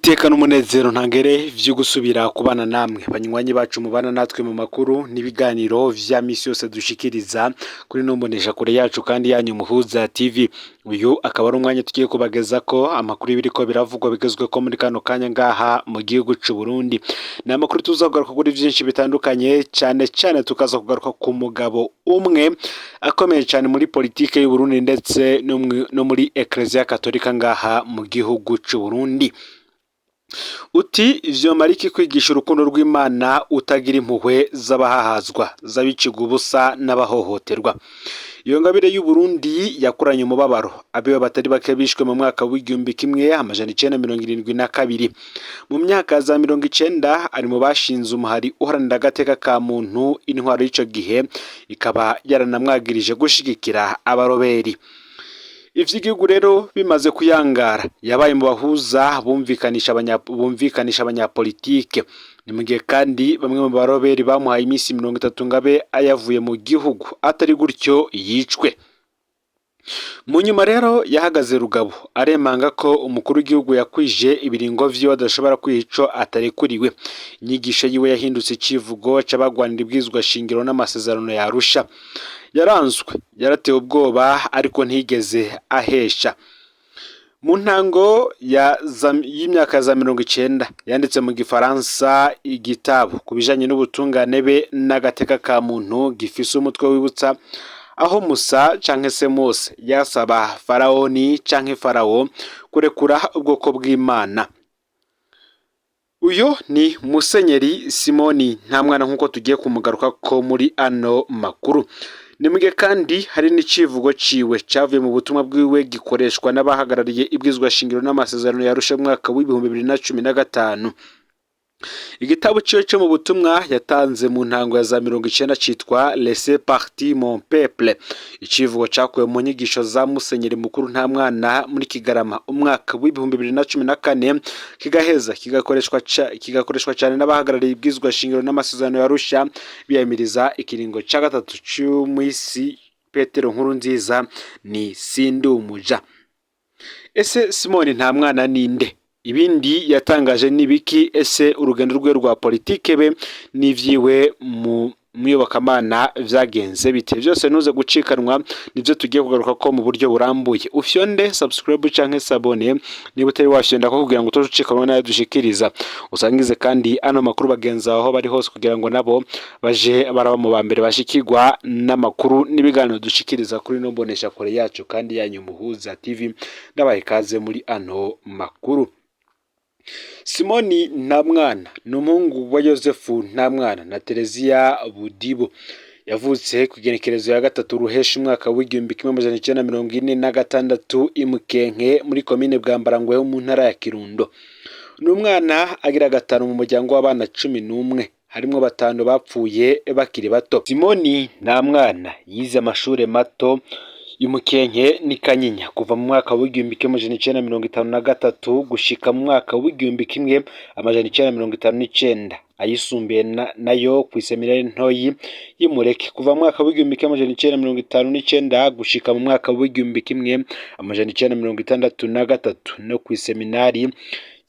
iteka n'umunezero ntangere vyo gusubira kubana namwe banywanyi bacu mubana natwe mu makuru n'ibiganiro vya misi yose dushikiriza kuri nombonesha kure yacu kandi yanyu Muhuza TV. Uyu akaba ari umwanya tugiye kubageza ko amakuru y'ibiriko biravugwa bigezwe ko muri kano kanya ngaha mu gihugu c'u Burundi. Ni amakuru tuzagaruka kuri vyinshi bitandukanye, cyane tukaza kugaruka ku mugabo umwe akomeye cyane muri politike y'u Burundi ndetse no muri Ecclesia Katolika ngaha mu gihugu c'u Burundi. Uti vyomara iki kwigisha urukundo rw'Imana utagira impuhwe z'abahahazwa z'abiciga ubusa n'abahohoterwa? Iyo ngabire y'u Burundi yakuranye umubabaro abiwe batari bake bishwe mu mwaka w'1972. Mu myaka za 90 ari mu bashinze umuhari uharanira agateka ka muntu. Intwaro y'ico gihe ikaba yaranamwagirije gushigikira abaroberi. Ivy'igihugu rero bimaze kuyangara yabaye mu bahuza bumvikanisha abanyapolitike. Ni mu gihe kandi bamwe mu baroberi bamuhaye iminsi 30 ngabe ayavuye mu gihugu, atari gutyo yicwe. Mu nyuma rero yahagaze rugabo aremanga ko umukuru w'igihugu yakwije ibiringo vyo adashobora kwico atarekuriwe. Inyigisho yiwe yahindutse icivugo c'abagwanira ibwizwa shingiro n'amasezerano ya Arusha. Yaranzwe, yaratewe ubwoba ariko ntigeze ahesha. Mu ntango y'imyaka za 90 yanditse mu Gifaransa igitabo kubijanye n'ubutungane be n'agateka ka muntu gifise umutwe wibutsa aho Musa canke se Mose yasaba Faraoni canke Farao kurekura ubwoko bw'Imana. Uyo ni Musenyeri Simoni Ntamwana nkuko tugiye kumugaruka ko muri ano makuru. Nimuge kandi hari n'icivugo ciwe cavuye mu butumwa bwiwe gikoreshwa n'abahagarariye ibwizwa shingiro n'amasezerano ya Arusha mwaka w'2015. Igitabo ciwe cyo mu butumwa yatanze mu ntango ya za 90 citwa Laissez partir mon peuple. Icivugo cakuwe mu nyigisho za Musenyeri mukuru Ntamwana muri Kigarama umwaka w'2014 kigakoreshwa cyane n'abahagarariye ibwizwa shingiro n'amasezerano ya Arusha biyamiriza ikiringo ca gatatu c'umuisi Petero Nkurunziza ni sindumuja. Ese Simoni Ntamwana ninde? Ibindi yatangaje nibiki? Ese urugendo rwe rwa politike be n'ivyiwe mu muyobokamana vyagenze bite? Byose nuze gucikanwa nivyo tugiye kugaruka ko mu buryo burambuye. Ufyonde subscribe canke sabone niba utari washenda ko kugira ngo utojucikanwa nayo dushikiriza. Usangize kandi ano makuru bagenza aho bari hose kugira ngo nabo baje baraba mu bambere bashikirwa n'amakuru n'ibiganiro dushikiriza kuri nombonesha kure yacu kandi yanyu Muhuza TV. Ndabaye kaze muri ano makuru. Simoni Ntamwana ni umuhungu wa Yosefu Ntamwana na Terezia Budibo. Yavutse ku igenekerezo ya 3 ruhesha umwaka w'1946 imukenke muri komine Bwambarangwe mu ntara ya Kirundo. Ni umwana agira gatanu mu muryango w'abana 11, harimo 5 bapfuye bakiri bato. Simoni Ntamwana yize amashure mato imukenke ni Kanyinya kuva mu mwaka w'1953 gushika mu mwaka w'1959. Ayisumbuye nayo ku iseminari ntoyi y'Imureke kuva mu mwaka w'1959 gushika mu mwaka w'1963 no ku iseminari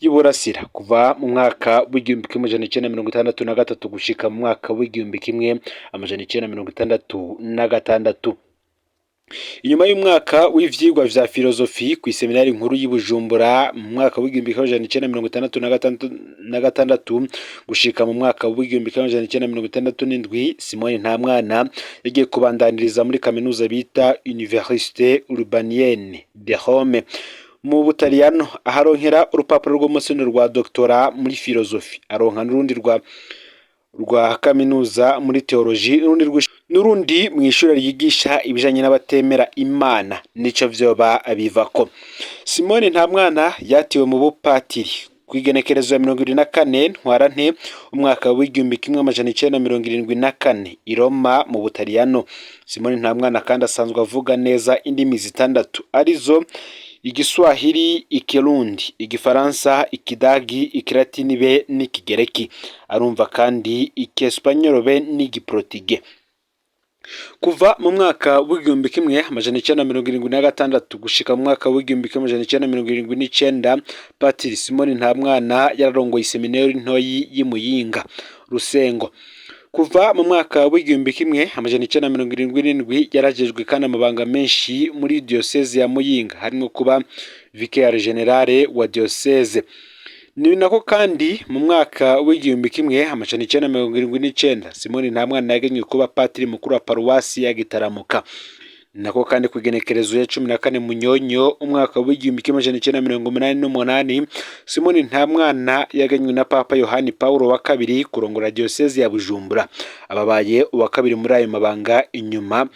y'Iburasira kuva mu mwaka w'1963 gushika mu mwaka w'1966. Inyuma y'umwaka w'ivyigwa vya filozofi ku iseminari nkuru y'Ibujumbura mu mwaka w'1966 gushika mu mwaka w'1967, Simoni Ntamwana yagiye kubandaniriza muri kaminuza bita Université Urbanienne de Rome mu Butaliyano, aharonkera urupapuro rw'umusoni rwa doctorat muri filozofi. Aronka n'urundi rwa kaminuza muri teoloji n'urundi mu ishuri ryigisha ibijanye n'abatemera Imana nico vyoba abivako. Simoni Ntamwana yatiwe mu bupatiri ku igenekerezo ya 24 ntwarante umwaka w'1974 i Roma mu Butaliyano. Simoni Ntamwana kandi asanzwe avuga neza indimi zitandatu arizo Igiswahili, Ikirundi, Igifaransa, Ikidagi, Ikilatini be n'Ikigereki. Arumva kandi Ikiespanyol be n'Igiprotige. kuva mu mwaka w'igihumbi kimwe amajana icyenda na mirongo irindwi na gatandatu gushika mu mwaka w'igihumbi kimwe amajana icyenda na mirongo irindwi n'icyenda, Patiri Simoni Ntamwana yararongoye iseminari ntoyi y'Imuyinga Rusengo. Kuva mu mwaka w'igihumbi kimwe amajana icyenda na mirongo irindwi n'indwi yarajejwe kandi amabanga menshi muri diyoseze ya Muyinga, harimo kuba vicaire generale wa diyoseze. Ni nako kandi mu mwaka w'igihumbi kimwe amajana icyenda na mirongo irindwi n'icyenda Simoni Ntamwana yagenywe kuba patiri mukuru wa paruwasi ya Gitaramuka. Nako kandi ku igenekerezo ya 14 Munyonyo umwaka w'igihumbi kimwe amajana icyenda na mirongo umunani n'umunani, Simoni Ntamwana yagenywe na Papa Yohani Paulo wa kabiri kurongora diyoseze ya Bujumbura. Ababaye uwa kabiri muri ayo mabanga inyuma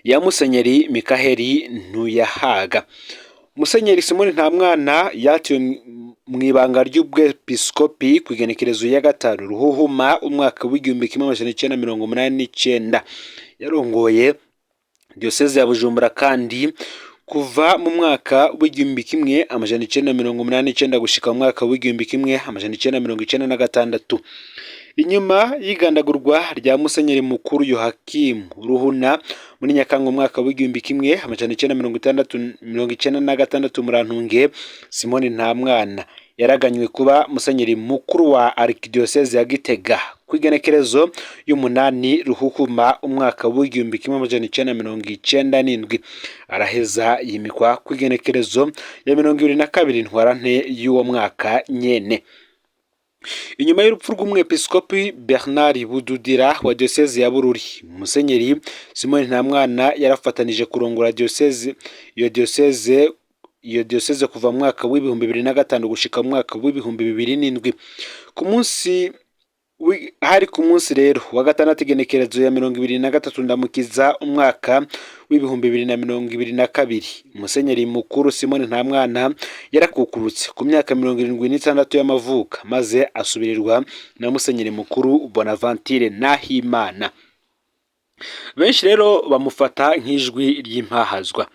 ya Musenyeri Mikaheli Ntuyahaga. Musenyeri Simoni Ntamwana yatiwe mu ibanga ry'ubwepiskopi ku igenekerezo ya 5 Ruhuhuma umwaka w'igihumbi kimwe amajana icyenda na mirongo umunani n'icyenda. Yarongoye diyoseze ya Bujumbura kandi kuva mu mwaka w'igihumbi kimwe amajana icyenda na mirongo umunani n'icyenda gushika mu mwaka w'igihumbi kimwe amajana icyenda na mirongo icyenda na gatandatu. Inyuma y'igandagurwa rya Musenyeri mukuru Yohakimu Ruhuna muri Nyakanga umwaka w'igihumbi kimwe amajana icyenda na mirongo icyenda na gatandatu Murantunge, Simoni Ntamwana yaraganywe kuba Musenyeri mukuru wa Arkidiocese ya Gitega ku igenekerezo y'umunani Ruhuhuma umwaka w'igihumbi kimwe amajana icyenda na mirongo icyenda n'indwi. Araheza yimikwa ku igenekerezo ya 22 Ntwarante y'uwo mwaka nyene. Inyuma y'urupfu rw'umwepiskopi Bernard Bududira wa diyoseze ya Bururi, Musenyeri Simoni Ntamwana yarafatanije kurongora diyoseze iyo diyoseze kuva mu mwaka w'ibihumbi 2005 gushika mu mwaka w'ibihumbi 2007. Hari ku munsi rero wa gatandatu igenekerezo ya 23 Ndamukiza umwaka w'ibihumbi 2022, Musenyeri mukuru Simoni Ntamwana yarakukurutse ku myaka 76 y'amavuka, maze asubirirwa na Musenyeri mukuru Bonaventure Nahimana. Benshi rero bamufata nk'ijwi ry'impahazwa.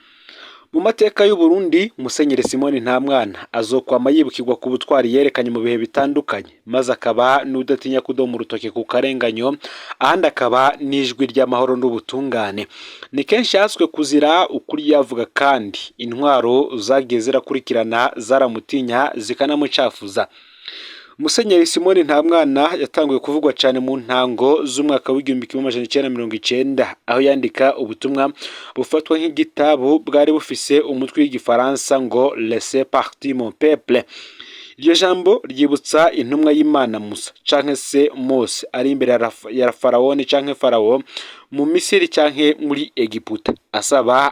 Mu mateka y'u Burundi, Musenyeri Simoni Ntamwana azokwama yibukirwa ku butwari yerekanye mu bihe bitandukanye, maze akaba n'udatinya kudoma urutoke ku karenganyo, ahandi akaba n'ijwi ry'amahoro n'ubutungane. Ni kenshi yaswe kuzira ukuri yavuga, kandi intwaro zagiye zirakurikirana zaramutinya zikanamucafuza. Musenyeri Simoni Ntamwana yatanguye kuvugwa cyane mu ntango z'umwaka w'igihumbi kimwe amajana icyenda na mirongo icyenda, aho yandika ubutumwa bufatwa nk'igitabo bwari bufise umutwe w'igifaransa ngo Laissez partir mon peuple. Iryo jambo ryibutsa intumwa y'Imana Musa canke se Mose ari imbere ya Farawoni canke Farawo mu Misiri canke muri Egiputa, asaba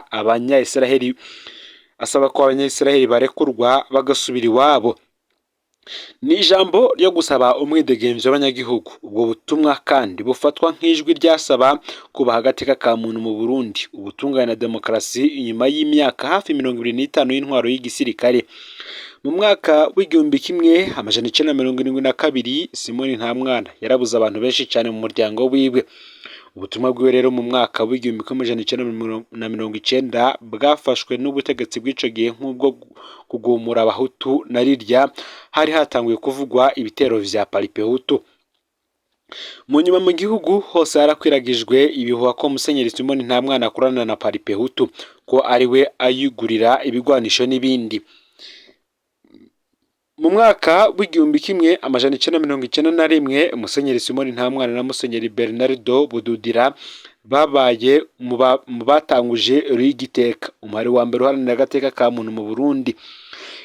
ko Abanyayisiraheli barekurwa bagasubira iwabo. Ni ijambo ryo gusaba umwidegemvyo w'abanyagihugu. Ubwo butumwa kandi bufatwa nk'ijwi ryasaba kuba agateka ka muntu mu Burundi, ubutungane na demokarasi inyuma y'imyaka hafi 25 y'intwaro y'igisirikare. Mu mwaka w'igihumbi kimwe amajana icyenda na mirongo irindwi na kabiri, Simoni Ntamwana yarabuze abantu benshi cyane mu muryango wiwe. Ubutumwa bwiwe rero mu mwaka w'igihumbi kimwe amajana icyenda na mirongo icyenda bwafashwe n'ubutegetsi bw'ico gihe nk'ubwo kugumura abahutu, na rirya hari hatanguye kuvugwa ibitero vya Paripehutu. Mu nyuma mu gihugu hose harakwiragijwe ibihuha ko Musenyeri Simoni Ntamwana akorana na Paripehutu, ko ariwe ayigurira ibigwanisho n'ibindi. Mu mwaka w'igihumbi kimwe amajana icyenda na mirongo icyenda na rimwe, Musenyeri Simoni Ntamwana na Musenyeri Bernardo Bududira babaye mu batanguje Rigiteka, umubare wa mbere uharanira agateka ka muntu mu Burundi.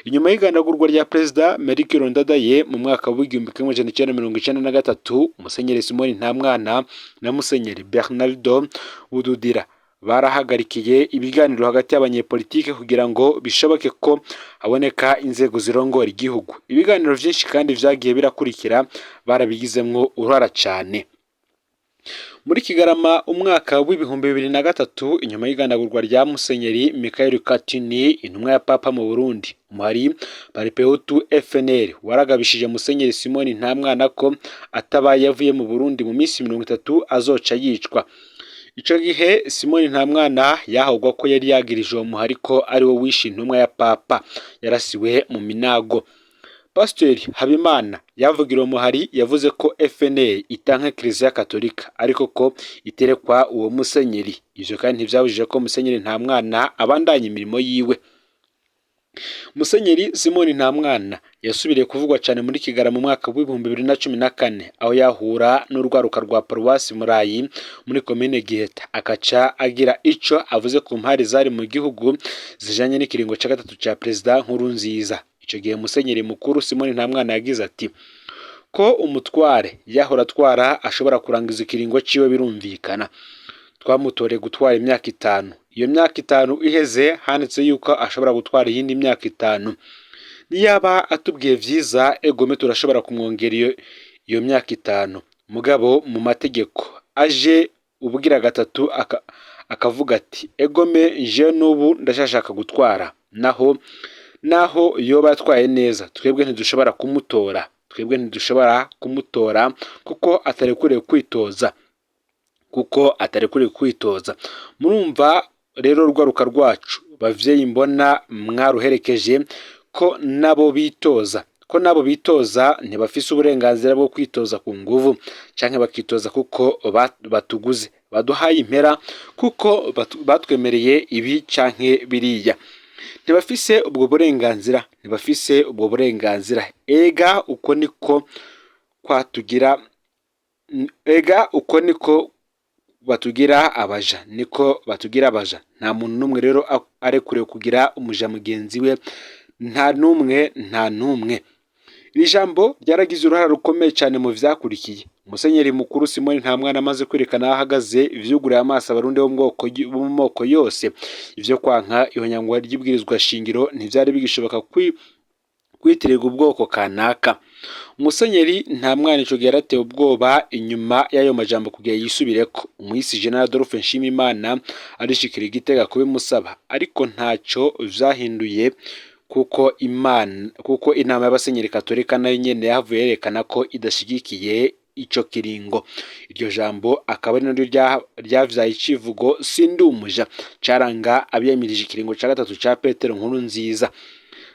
Inyuma y'igandagurwa rya Perezida Melchior Ndadaye mu mwaka w'igihumbi kimwe amajana icyenda na mirongo icyenda na gatatu, Musenyeri Simoni Ntamwana na Musenyeri Bernardo Bududira barahagarikiye ibiganiro hagati y'abanyepolitike kugira ngo bishoboke ko haboneka inzego zirongora igihugu. Ibiganiro byinshi kandi vyagiye birakurikira barabigizemwo uruhara cyane. Muri Kigarama umwaka w'ibihumbi 2003, inyuma y'igandagurwa rya Musenyeri Michael Katini, intumwa ya Papa mu Burundi, umwari Paripehutu FNL waragabishije Musenyeri Simoni Ntamwana ko atabaye yavuye mu Burundi mu minsi 30 azoca yicwa. Ico gihe Simoni Ntamwana yahogwa ko yari yagirije uwo muhari ko ari wo wishe intumwa ya Papa, yarasiwe mu Minago. Pasiteri Habimana yavugira umuhari yavuze ko FNL itanka Kiliziya Katolika ariko ko iterekwa uwo musenyeri. Ivyo kandi ntivyabujije ko musenyeri Ntamwana abandanya imirimo yiwe. Musenyeri Simon Ntamwana yasubiriye kuvugwa cyane muri Kigara mu mwaka wa 2014 aho yahura n'urwaruka rwa Paruwasi Murayi muri komine Giheta akaca agira ico avuze ku mpari zari mu gihugu zijanye n'ikiringo ca gatatu ca Perezida Nkurunziza. Ico gihe musenyeri mukuru Simon Ntamwana yagize ati ko umutware yahora atwara ashobora kurangiza ikiringo ciwe birumvikana. Twamutore gutwara imyaka 5. Iyo myaka 5 iheze handitse yuko ashobora gutwara iyindi myaka 5. Niyaba atubwiye vyiza egome turashobora kumwongera iyo myaka 5. Mugabo mu mategeko aje ubugira gatatu akavuga ati egome je nubu ndashashaka gutwara naho yoba yatwaye neza twebwe ntidushobora kumutora kuko atarekuriye kwitoza. Murumva rero rwaruka rwacu bavyeyi mbona mwaruherekeje ko nabo bitoza ntibafise uburenganzira bwo kwitoza ku nguvu canke bakitoza kuko batuguze baduhaye impera kuko batwemereye ibi canke biriya. Ntibafise ubwo burenganzira. Ega uko niko batugira abaja, nta muntu numwe rero arekuriwe kugira umuja mugenzi we, nta numwe. Iri jambo ryaragize uruhara rukomeye cyane mu vyakurikiye. Musenyeri mukuru Simon Ntamwana amaze kwerekana aho ahagaze ivyuguriye amaso abarundi bo mu moko yose. Ivyo kwanka ihonyangwa ry'ibwirizwa shingiro ntivyari bigishoboka kwitirirwa ubwoko kanaka. Musenyeri Ntamwana ico gihe yaratewe ubwoba inyuma y'ayo majambo kugira yisubireko. Umuhisi General Adolphe Nshimiyimana arishikira igitega kubimusaba ariko ntaco vyahinduye kuko inama y'abasenyeri Katolika nayo nyene yahavuye yerekana ko idashigikiye ico kiringo. Iryo jambo akaba ari naryo ryavyaye icivugo sindumuja caranga abiyamirije ikiringo ca gatatu ca Petero Nkurunziza.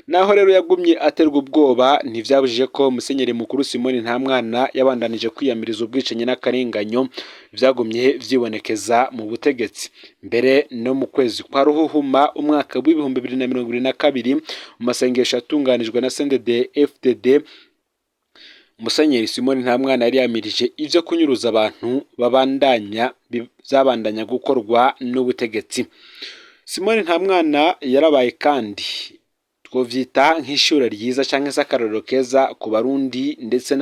Naho rero yagumye aterwa ubwoba ntivyabujije ko musenyeri mukuru Simon Ntamwana yabandanije kwiyamiriza ubwicanyi n'akarenganyo vyagumye vyibonekeza mu butegetsi. Mbere no mu kwezi kwa Ruhuhuma umwaka wa 2022 mu masengesho yatunganijwe na CNDD-FDD musenyeri Simon Ntamwana yari yamirije ivyo kunyuruza abantu zabandanya gukorwa n'ubutegetsi. Simon Ntamwana yarabaye kandi twovyita nk'ishure ryiza canke s'akarorero keza ku barundi ndetse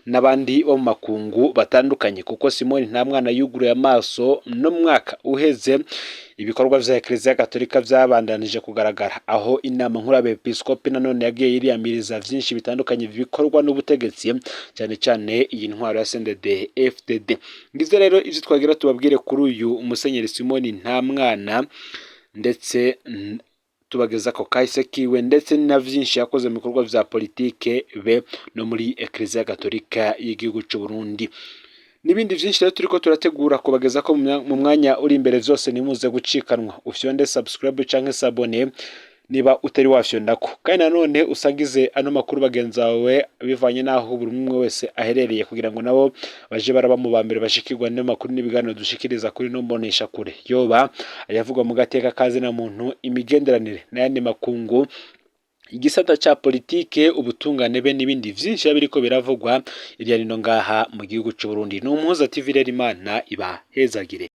n'abandi bo mu makungu batandukanye kuko Simon Ntamwana yuguruye amaso no mwaka uheze ibikorwa vya Kiliziya Katolika vyabandanije kugaragara aho inama nkuru y'abepiskopi nanone yagiye iriyamiriza vyinshi bitandukanye bikorwa n'ubutegetsi cyane iyi ntwaro ya CNDD-FDD. Ngivyo rero ivyo twagira tubabwire kuri uyu musenyeri Simon Ntamwana ndetse tubageza ko kahise kiwe ndetse na vyinshi yakoze mu bikorwa vya politike be no muri Kiliziya Katolika y'igihugu cy'u Burundi. Nibindi vyinshi rero turiko turategura kubageza ko mu mwanya uri imbere vyose nimuze gucikanwa. Ufyonde subscribe canke s'abone niba utari wafyondako. Kandi nanone usangize ano makuru bagenza wawe bivanye naho buri umwe wese aherereye kugira ngo nabo baje baraba mu bambere bashikirwa n'amakuru n'ibiganiro dushikiriza kuri no mbonesha kure. Yoba ayavugwa mu gateka kazi na muntu imigenderanire n'ayandi makungu igisata ca politike ubutungane be n'ibindi vyinshi biriko biravugwa irya nino ngaha mu gihugu cy'u Burundi. N'umuhuza TV rero Imana iba hezagire.